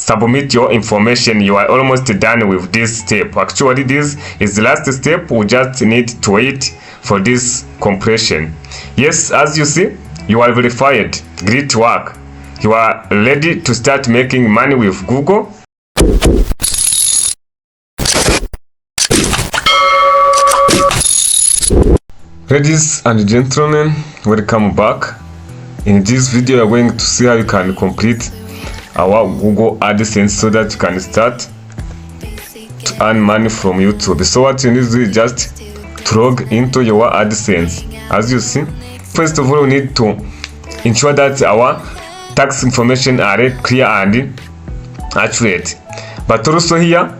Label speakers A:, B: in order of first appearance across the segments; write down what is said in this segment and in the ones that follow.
A: submit your information. You are almost done with this step. Actually, this is the last step. We just need to wait for this compression. Yes, as you see, you are verified. Great work. You are ready to start making money with Google. Ladies and gentlemen, welcome back. In this video, we are going to see how you can complete our Google AdSense so that you can start to earn money from YouTube. So what you need to do is just to log into your AdSense. As you see, first of all, we need to ensure that our tax information are clear and accurate. But also here,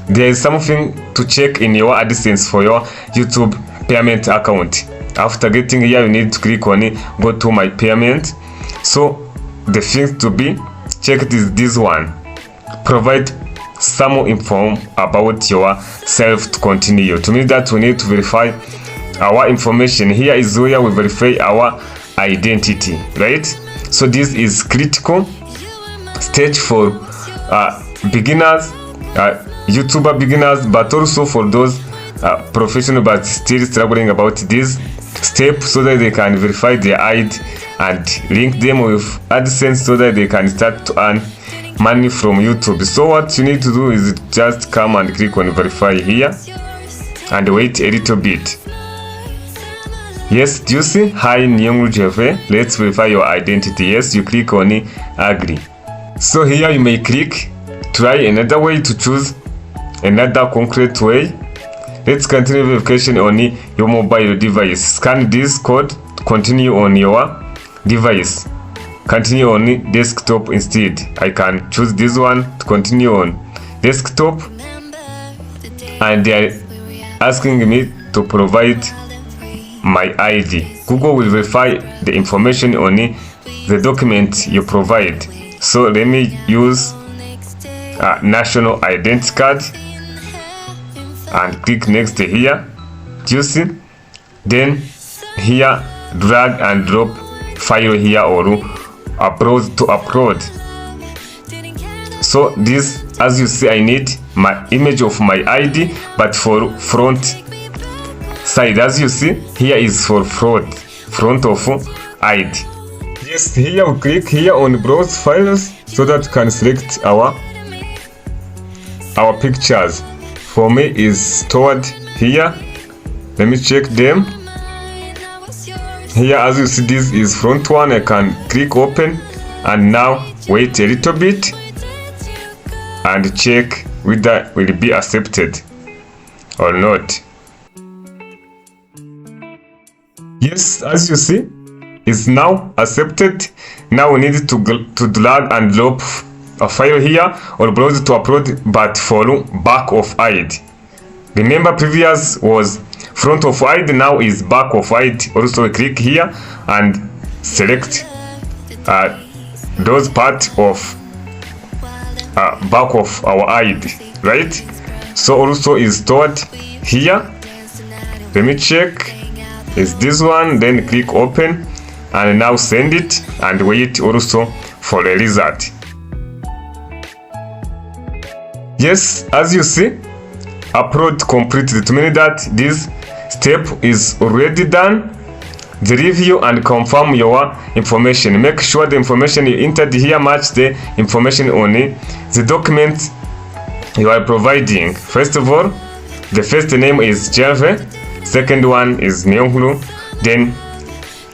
A: there is something to check in your AdSense for your YouTube payment account. After getting here, you need to click on go to my payment. So the things to be checked is this one. Provide some info about yourself to continue. To mean that we need to verify our information. Here is where we verify our identity, right? So this is critical stage for beginners, YouTuber beginners, but also for those professional but still struggling about this step, so that they can verify their ID and link them with AdSense so that they can start to earn money from YouTube. So what you need to do is just come and click on verify here and wait a little bit. Yes, do you see? Hi Nyongujeve, let's verify your identity. Yes, you click on agree. So here you may click try another way to choose another concrete way. Let's continue verification on your mobile device. Scan this code to continue on your device. Continue on desktop instead. I can choose this one to continue on desktop. And they are asking me to provide my ID. Google will verify the information on the document you provide. So let me use a national identity card and click next here. Do you see? Then here drag and drop file here or upload to upload. So this, as you see, I need my image of my ID, but for front side. As you see, here is for front of ID. Yes, here we click here on browse files so that you can select our pictures. For me is stored here. Let me check them. Here, as you see, this is front one. I can click open and now wait a little bit and check whether will be accepted or not. Yes, as you see, it's now accepted. Now we need to drag and drop a file here or browse to upload, but for back of ID. Remember, previous was front of ID, now is back of ID. Also click here and select those part of back of our ID, right? So also is stored here. Let me check. Is this one? Then click open and now send it and wait also for the result. Yes, as you see, upload completed. To mean that this step is already done. The review and confirm your information. Make sure the information you entered here match the information on the document you are providing. First of all, the first name is Jave, second one is Nyongulu, then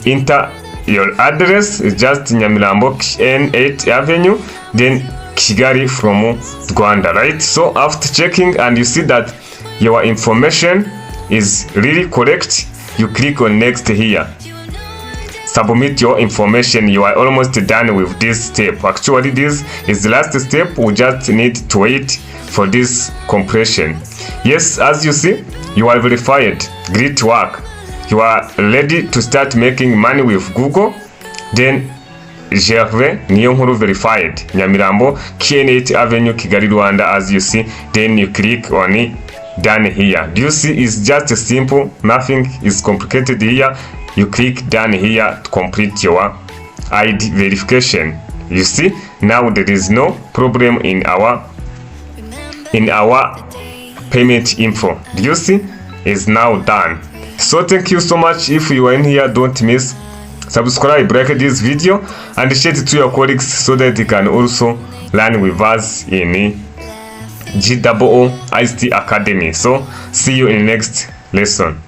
A: enter your address is just Nyamirambo N8 Avenue, then Kigali from Rwanda, right? So after checking and you see that your information is really correct, you click on next here. Submit your information. You are almost done with this step. Actually, this is the last step. We just need to wait for this compression. Yes, as you see, you are verified. Great work. You are ready to start making money with Google. Then Gervais Niyonkuru verified, Nyamirambo K8 Avenue, Kigali, Rwanda. As you see, then you click on it, done here. Do you see? It's just simple, nothing is complicated here. You click done here to complete your ID verification. You see, now there is no problem in our payment info. Do you see? It's now done. So thank you so much. If you are in here, don't miss subscribe, like this video, and share it to your colleagues so that they can also learn with us in GOO ICT Academy. So see you in the next lesson.